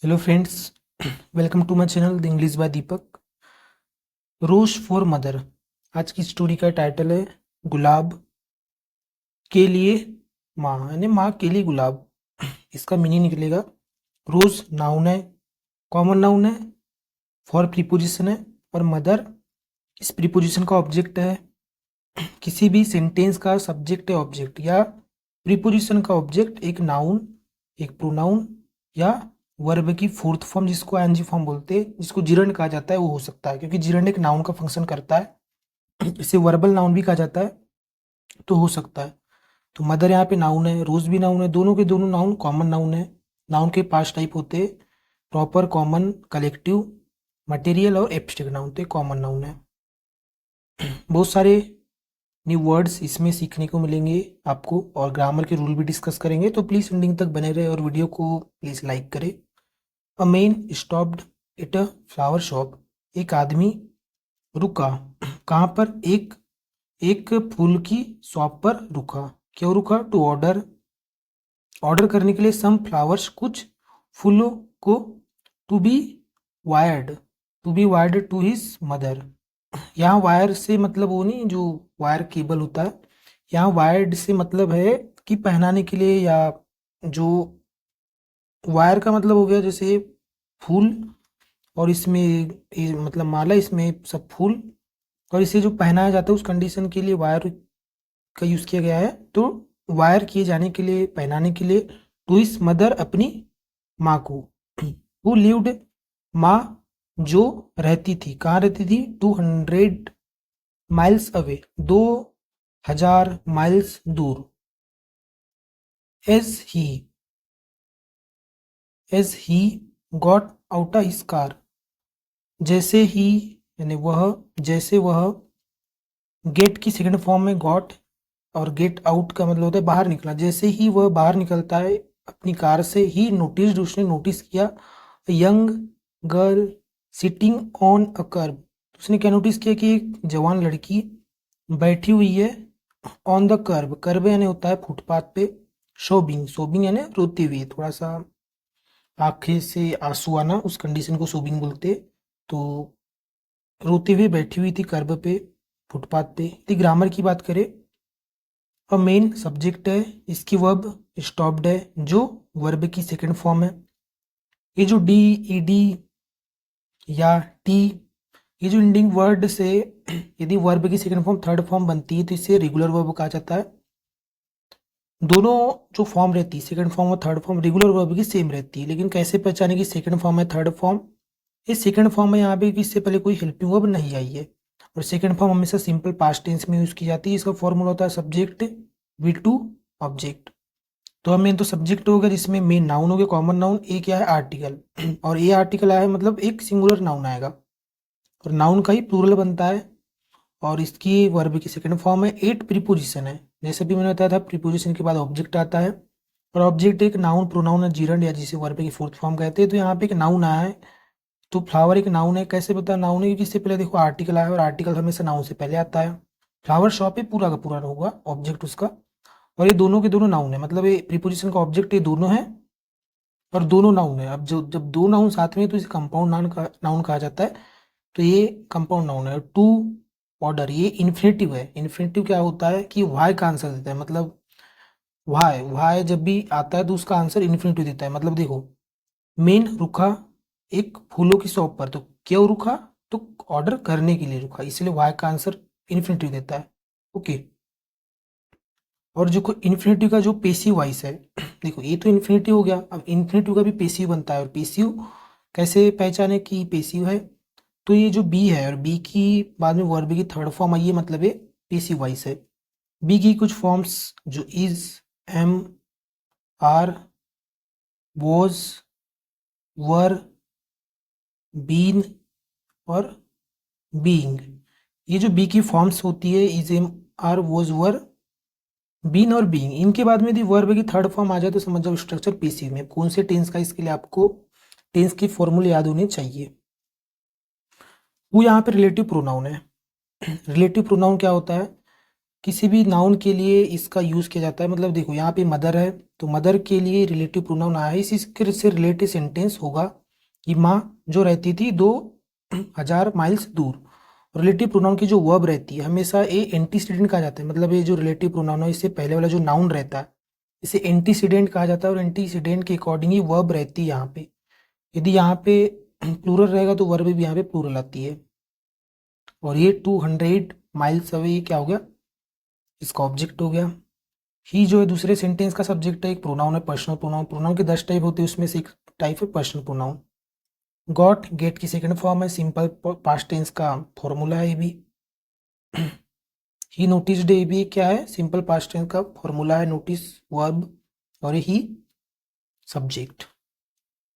Hello friends, welcome to my channel the English by Deepak. Rose for mother. आज की story का title है गुलाब के लिए माँ, यानी माँ के लिए गुलाब। इसका मीनिंग निकलेगा, रोज नाउन है, कॉमन नाउन है, फॉर प्रीपोजिशन है और मदर इस प्रीपोजिशन का ऑब्जेक्ट है। किसी भी सेंटेंस का सब्जेक्ट है ऑब्जेक्ट, या प्रीपोजिशन का ऑब्जेक्ट एक नाउन, एक प्रोनाउन या वर्ब की फोर्थ फॉर्म जिसको आईएनजी फॉर्म बोलते हैं, जिसको जिरंड कहा जाता है, वो हो सकता है, क्योंकि जिरंड एक नाउन का फंक्शन करता है। इसे वर्बल नाउन भी कहा जाता है, तो हो सकता है। तो मदर यहाँ पे नाउन है, रोज भी नाउन है, दोनों के दोनों नाउन कॉमन नाउन है। नाउन के 5 टाइप होते हैं, प्रॉपर, कॉमन, कलेक्टिव, मटेरियल और एब्स्ट्रैक्ट नाउन। तो कॉमन नाउन है। बहुत सारे न्यू वर्ड्स इसमें सीखने को मिलेंगे आपको, और ग्रामर के रूल भी डिस्कस करेंगे, तो प्लीज़ एंडिंग तक बने रहे और वीडियो को प्लीज़ लाइक करें। A man stopped at a flower shop. एक आदमी रुका कहाँ पर? एक एक फूल की शॉप पर रुका। क्यों रुका? टू ऑर्डर, ऑर्डर करने के लिए, सम फ्लावर्स, कुछ फूलों को, to be wired, to be wired to his mother. यहाँ वायर से मतलब वो नहीं जो वायर केबल होता है, यहाँ वायर्ड से मतलब है कि पहनाने के लिए, या जो वायर का मतलब हो गया जैसे फूल, और इसमें मतलब माला, इसमें सब फूल, और इसे जो पहनाया जाता है उस कंडीशन के लिए वायर का यूज़ किया गया है। तो वायर किए जाने के लिए, पहनाने के लिए, टू हिज मदर, अपनी माँ को। हु लिव्ड, माँ जो रहती थी, कहाँ रहती थी? 200 माइल्स अवे, 2000 माइल्स दूर। As he, as he got out his car, जैसे ही, यानी वह, जैसे वह, गेट की सेकंड फॉर्म में गॉट, और गेट आउट का मतलब होता है बाहर निकला। जैसे ही वह बाहर निकलता है अपनी कार से, ही नोटिस्ड, उसने नोटिस किया, young girl sitting on a kerb, उसने क्या नोटिस किया कि एक जवान लड़की बैठी हुई है ऑन द कर्ब। कर्ब यानी होता है फुटपाथ पे। सोबिंग, सोबिंग यानी रोती हुई, थोड़ा सा आंखें से आंसू आना, उस कंडीशन को सोबिंग बोलते। तो रोती हुई बैठी हुई थी कर्ब पे, फुटपाथ पे। यदि ग्रामर की बात करें, और मेन सब्जेक्ट है, इसकी वर्ब स्टॉप्ड है, जो वर्ब की सेकंड फॉर्म है। ये जो डी, ई डी या टी, ये जो इंडिंग वर्ड से यदि वर्ब की सेकंड फॉर्म थर्ड फॉर्म बनती है तो इसे रेगुलर वर्ब कहा जाता है। दोनों जो फॉर्म रहती है, सेकंड फॉर्म और थर्ड फॉर्म, रेगुलर वर्ब की सेम रहती है। लेकिन कैसे पहचाने कि सेकंड फॉर्म है थर्ड फॉर्म? ये सेकंड फॉर्म में यहाँ पे इससे पहले कोई हेल्पिंग वर्ब नहीं आई है, और सेकंड फॉर्म हमेशा सिंपल पास्ट टेंस में यूज की जाती है। इसका फॉर्मूला होता है सब्जेक्ट वी टू ऑब्जेक्ट। तो हमें तो सब्जेक्ट हो गया जिसमें मेन नाउन हो गया, कॉमन नाउन। ए क्या है? आर्टिकल। और ए आर्टिकल आया है मतलब एक सिंगुलर नाउन आएगा, और नाउन का ही प्लूरल बनता है। और इसकी वर्ब की सेकंड फॉर्म है। 8 प्रीपोजिशन है, जैसे भी मैंने बताया था, प्रीपोजिशन के बाद ऑब्जेक्ट आता है, और ऑब्जेक्ट एक नाउन, प्रोनाउन, जीरंड, या जिसे वर्ब की फोर्थ फॉर्म कहते हैं। तो यहाँ पे एक नाउन आया है, तो फ्लावर एक नाउन है। कैसे पता नाउन है? क्योंकि इससे पहले देखो आर्टिकल आया, और आर्टिकल हमेशा नाउन से पहले आता है। फ्लावर शॉप है, पूरा का पूरा होगा ऑब्जेक्ट उसका। और ये दोनों के दोनों नाउन है, मतलब ये प्रीपोजिशन का ऑब्जेक्ट ये दोनों है, और दोनों नाउन है। अब जो जब दो नाउन साथ में है, तो इसे कंपाउंड नाउन कहा जाता है। तो ये कंपाउंड नाउन है। टू ऑर्डर, ये इन्फिनेटिव है। इन्फिनेटिव क्या होता है कि वाई का आंसर देता है, मतलब वाई, वाई जब भी आता है तो उसका आंसर इन्फिनेटिव देता है। मतलब देखो, मेन रुका एक फूलों की शॉप पर, तो क्यों रुका? तो ऑर्डर करने के लिए रुका, इसलिए वाई का आंसर इन्फिनेटिव देता है। ओके। और जो इन्फिनेटिव का जो पेसिव वॉइस है, देखो ये तो इन्फिनेटिव हो गया, अब इन्फिनेटिव का भी पेसिव बनता है। और पेसिव कैसे पहचाने कि पेसिव है? तो ये जो बी है, और बी की बाद में वर्ब की थर्ड फॉर्म आई है, मतलब ये पेसिव वॉइस है। बी की कुछ फॉर्म्स जो is, am, are, was, were, been और बीइंग। ये जो बी की फॉर्म्स होती है, is, am, are, was, were, been और बीइंग, इनके बाद में यदि वर्ब की थर्ड फॉर्म आ जाए तो समझ जाओ स्ट्रक्चर पेसिव में। कौन से टेंस का? इसके लिए आपको टेंस के फॉर्मूले याद होने चाहिए। वो यहाँ पे रिलेटिव प्रोनाउन है। रिलेटिव प्रोनाउन क्या होता है? किसी भी नाउन के लिए इसका यूज़ किया जाता है। मतलब देखो यहाँ पे मदर है तो मदर के लिए रिलेटिव प्रोनाउन आया है, इसी से रिलेटिव सेंटेंस होगा कि माँ जो रहती थी 2000 माइल्स दूर। रिलेटिव प्रोनाउन की जो वर्ब रहती है हमेशा ये एंटीसीडेंट कहा जाता है। मतलब ये जो रिलेटिव प्रोनाउन है इससे पहले वाला जो नाउन रहता है इसे एंटीसीडेंट कहा जाता है और एंटीसीडेंट के अकॉर्डिंग ही वर्ब रहती है यहाँ पे। यदि यहाँ पे प्लूरल रहेगा तो वर्ब भी यहाँ पे प्लूरल आती है। और ये 200 माइल्स अवे ये क्या हो गया, इसका ऑब्जेक्ट हो गया। ही जो है दूसरे सेंटेंस का सब्जेक्ट है, एक प्रोनाउन है पर्सनल प्रोनाउन। प्रोनाउन के 10 टाइप होते हैं उसमें से एक टाइप है पर्सनल प्रोनाउन। गॉट गेट की सेकंड फॉर्म है, सिंपल पास्ट टेंस का फॉर्मूला है ये भी। ही नोटिस्ड ये भी क्या है, सिंपल पास्ट टेंस का फॉर्मूला है, नोटिस वर्ब और ही सब्जेक्ट।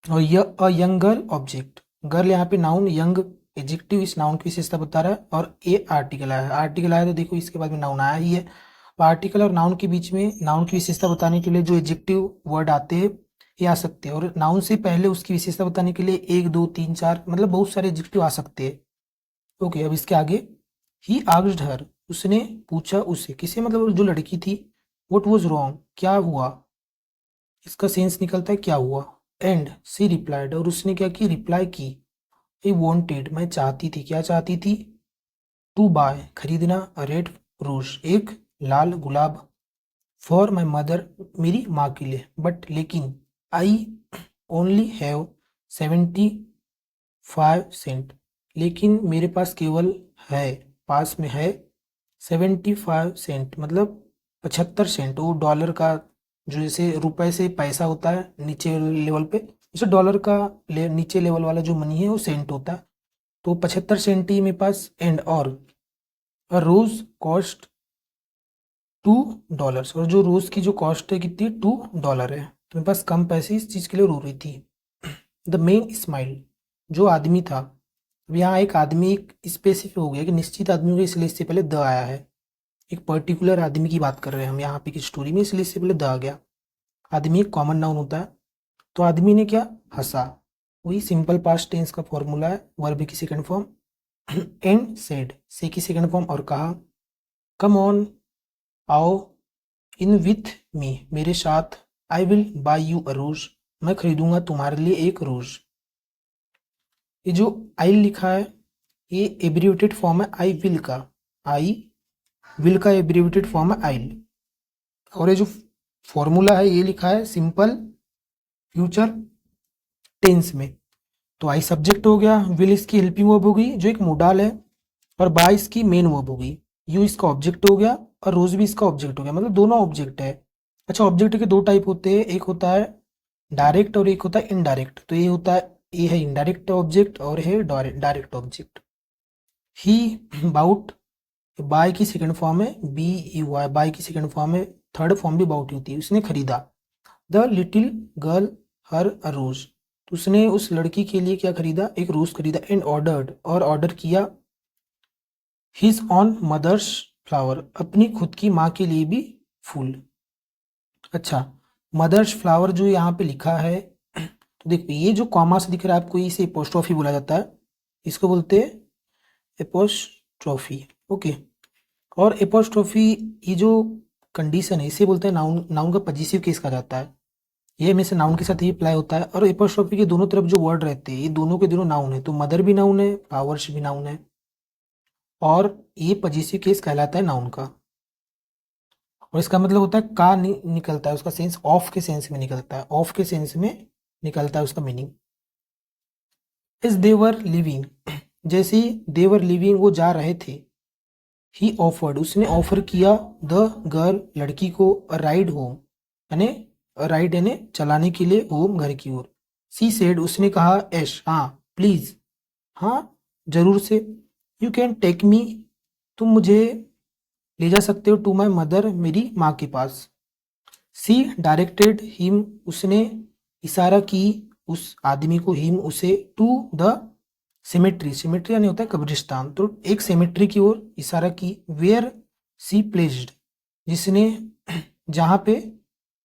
और a young girl object, girl यहाँ पे नाउन, यंग एडजेक्टिव इस नाउन की विशेषता बता रहा है। और ए आर्टिकल आया है, आर्टिकल आया तो देखो इसके बाद में नाउन आया ही है। तो आर्टिकल और नाउन के बीच में नाउन की विशेषता बताने के लिए जो एडजेक्टिव वर्ड आते हैं ये आ सकते हैं। और नाउन से पहले उसकी विशेषता बताने के लिए 1 2 3 4 मतलब बहुत सारे एडजेक्टिव आ सकते हैं। ओके, अब इसके आगे ही आस्क्ड हर, उसने पूछा उसे, किसे मतलब जो लड़की थी। व्हाट वाज रॉन्ग, क्या हुआ, इसका सेंस निकलता है क्या हुआ। एंड सी रिप्लाइड, और उसने क्या की, रिप्लाई की। आई वॉन्टेड, मैं चाहती थी, क्या चाहती थी, टू बाय खरीदना, अ रेड रोज एक लाल गुलाब, फॉर माई मदर मेरी माँ के लिए, बट लेकिन, आई ओनली हैव 75 सेंट, लेकिन मेरे पास केवल है, पास में है 75 सेंट मतलब 75 सेंट। वो डॉलर का जो जैसे रुपए से पैसा होता है नीचे लेवल पे, जैसे डॉलर का नीचे लेवल वाला जो मनी है वो सेंट होता है। तो 75 सेंट ही मेरे पास। एंड और अ रोज कॉस्ट $2, और जो रोज की जो कॉस्ट है कितनी, $2 है। तो मेरे पास कम पैसे इस चीज के लिए रो रही थी। द मेन स्माइल, जो आदमी था। अब यहाँ एक आदमी एक स्पेसिफिक हो गया कि निश्चित आदमी हो गया, इसलिए इससे पहले द आया है। एक पर्टिकुलर आदमी की बात कर रहे हैं हम यहाँ पे की स्टोरी में, इसलिए इससे पहले द आ गया। आदमी एक कॉमन नाउन होता है। तो आदमी ने क्या, हंसा, वही सिंपल पास्ट टेंस का फॉर्मूला है, वर्ब की सेकंड फॉर्म। एंड सेड, से की सेकंड फॉर्म, और कहा। कम ऑन, आओ। इन विथ मी, मेरे साथ। I will buy you a rose, मैं खरीदूंगा तुम्हारे लिए एक रोज। ये जो आई लिखा है ये एब्रिवेटेड फॉर्म है आई विल का। आई विल का एब्रिवेटेड फॉर्म है आइल। और ये जो फॉर्मूला है ये लिखा है सिंपल फ्यूचर टेंस में। तो आई सब्जेक्ट हो गया, विल इसकी हेल्पिंग वर्ब हो गई जो एक मोडाल है, और बाय इसकी मेन वर्ब हो गई, यू इसका ऑब्जेक्ट हो गया, और रोज भी इसका ऑब्जेक्ट हो गया, मतलब दोनों ऑब्जेक्ट है। अच्छा, ऑब्जेक्ट के दो टाइप होते हैं, एक होता है डायरेक्ट और एक होता है इनडायरेक्ट। तो ये होता है, ये है इनडायरेक्ट ऑब्जेक्ट और है डायरेक्ट ऑब्जेक्ट। ही बाउट, बाय की सेकंड फॉर्म है बी ई वाई, बाय की सेकंड फॉर्म है, थर्ड फॉर्म भी बाउट होती है, उसने खरीदा। द लिटिल गर्ल हर अ रोज, तो उसने उस लड़की के लिए क्या खरीदा, एक रोज खरीदा। एंड ऑर्डर्ड, और ऑर्डर किया। हिज ऑन मदर्स फ्लावर, अपनी खुद की माँ के लिए भी फूल। अच्छा, मदर्स फ्लावर जो यहाँ पे लिखा है, तो देखो ये जो कॉमा से दिख रहा है आपको, इसे एपोस्ट्रोफी बोला जाता है, इसको बोलते हैं एपोस्ट्रोफी। ओके, और एपोस्ट्रोफी ये जो कंडीशन है इसे बोलते हैं नाउन, नाउन का पॉजिटिव केस कहा जाता है। ये हमेशा नाउन के साथ ही अप्लाई होता है। और एपोस्ट्रोफी के दोनों तरफ जो वर्ड रहते हैं ये दोनों के दोनों नाउन है, तो मदर भी नाउन है, फ्लावर्स भी नाउन है, और ये पॉजिटिव केस कहलाता है नाउन का। और इसका मतलब होता है का निकलता है, उसका सेंस ऑफ के सेंस में निकलता है, ऑफ के सेंस में निकलता है उसका मीनिंग। इस देवर लिविंग, जैसे देवर लिविंग वो जा रहे थे। ही ऑफर्ड, उसने ऑफर किया, द गर्ल लड़की को, अ राइड होम, यानी राइड यानी चलाने के लिए, होम घर की ओर। सी सेड, उसने कहा, ऐश हाँ प्लीज, हाँ जरूर से। यू कैन टेक मी, तुम मुझे ले जा सकते हो, टू माई मदर, मेरी माँ के पास। सी डायरेक्टेड हिम, उसने इशारा की उस आदमी को, हिम उसे, टू द सिमेट्री, सिमेट्री यानी होता है कब्रिस्तान, तो एक सिमेट्री की ओर इशारा की। वेयर सी प्लेस्ड, जिसने, जहां पे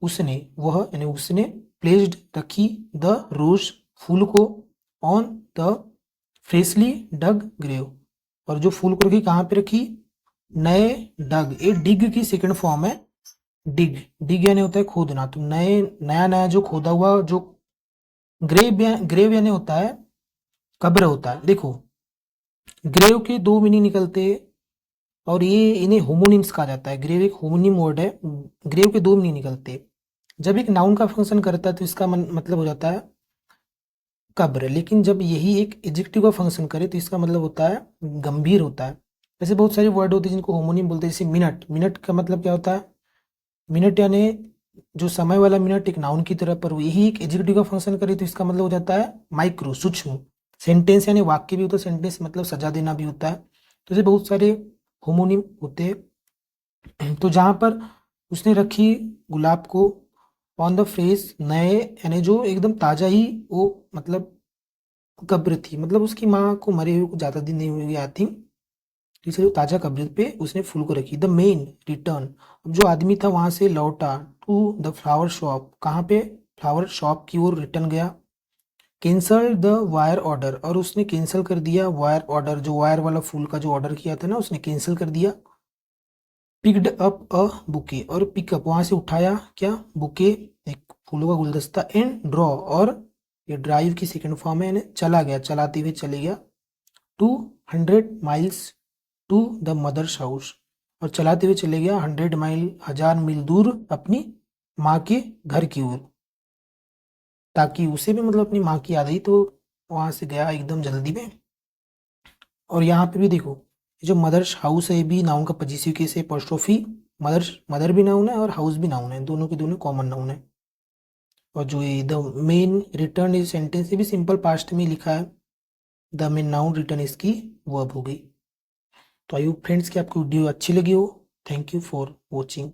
उसने, वह यानी उसने, प्लेस्ड रखी, द रोज फूल को, on the freshly dug grave, और जो फूल को रखी कहाँ पे रखी, नए डग, ये डिग की सेकंड फॉर्म है डिग। डिग यानी होता है खोदना, तो नए नया नया जो खोदा हुआ जो ग्रेव यानी होता है कब्र होता है। देखो ग्रेव के दो मीनिंग निकलते हैं और ये इन्हें होमोनिम्स कहा जाता है। ग्रेव एक होमोनिम वर्ड है, ग्रेव के दो मीनिंग निकलते हैं। जब एक नाउन का फंक्शन करता है तो इसका मतलब हो जाता है कब्र, लेकिन जब यही एक एडजेक्टिव का फंक्शन करे तो इसका मतलब होता है गंभीर होता है। ऐसे बहुत सारे वर्ड होते हैं जिनको होमोनिम बोलते हैं, जैसे मिनट। मिनट का मतलब क्या होता है? मिनट यानी जो समय वाला मिनट एक नाउन की तरह, पर यही एक एडजेक्टिव का फंक्शन करे तो इसका मतलब हो जाता है माइक्रो, सूक्ष्म। सेंटेंस यानी वाक्य भी होता है, सेंटेंस मतलब सजा देना भी होता है। तो ऐसे बहुत सारे होमोनिम होते हैं। तो जहाँ पर उसने रखी गुलाब को ऑन द फ्रेज नए, यानी जो एकदम ताज़ा ही वो मतलब कब्र थी, मतलब उसकी माँ को मरे हुए को ज़्यादा दिन नहीं हुए आई थिंक, इसलिए वो ताज़ा कब्र पे उसने फूल को रखी। द मेन रिटर्न, अब जो आदमी था वहां से लौटा टू द फ्लावर शॉप, कहाँ पे? फ्लावर शॉप की ओर रिटर्न गया। कैंसल द वायर ऑर्डर, और उसने कैंसिल कर दिया वायर ऑर्डर, जो वायर वाला फूल का जो ऑर्डर किया था ना उसने कैंसिल कर दिया। पिक्ड अप अ बुके, और पिकअप वहां से उठाया क्या? बुके, एक फूलों का गुलदस्ता। एंड ड्रॉ, और ये ड्राइव की सेकंड फॉर्म है, यानी चला गया, चलाते हुए चले गया। 200 miles to the mother's house, और चलाते हुए चले गया 100 माइल, 1000 मील दूर अपनी माँ के घर की ओर, ताकि उसे भी मतलब अपनी माँ की याद आई, तो वहां से गया एकदम जल्दी में। और यहाँ पे भी देखो, ये जो मदर्स हाउस है ये भी नाउन का पॉजिटिव केस है, एपोस्ट्रोफी। मदर्स, मदर भी नाउन है और हाउस भी नाउन है, दोनों के दोनों कॉमन नाउन है। और जो ये the main return is sentence, ये भी सिंपल पास्ट में लिखा है, द मेन नाउन रिटर्न इसकी वर्ब हो गई। तो आई होप फ्रेंड्स कि आपको वीडियो अच्छी लगी हो। Thank you for watching.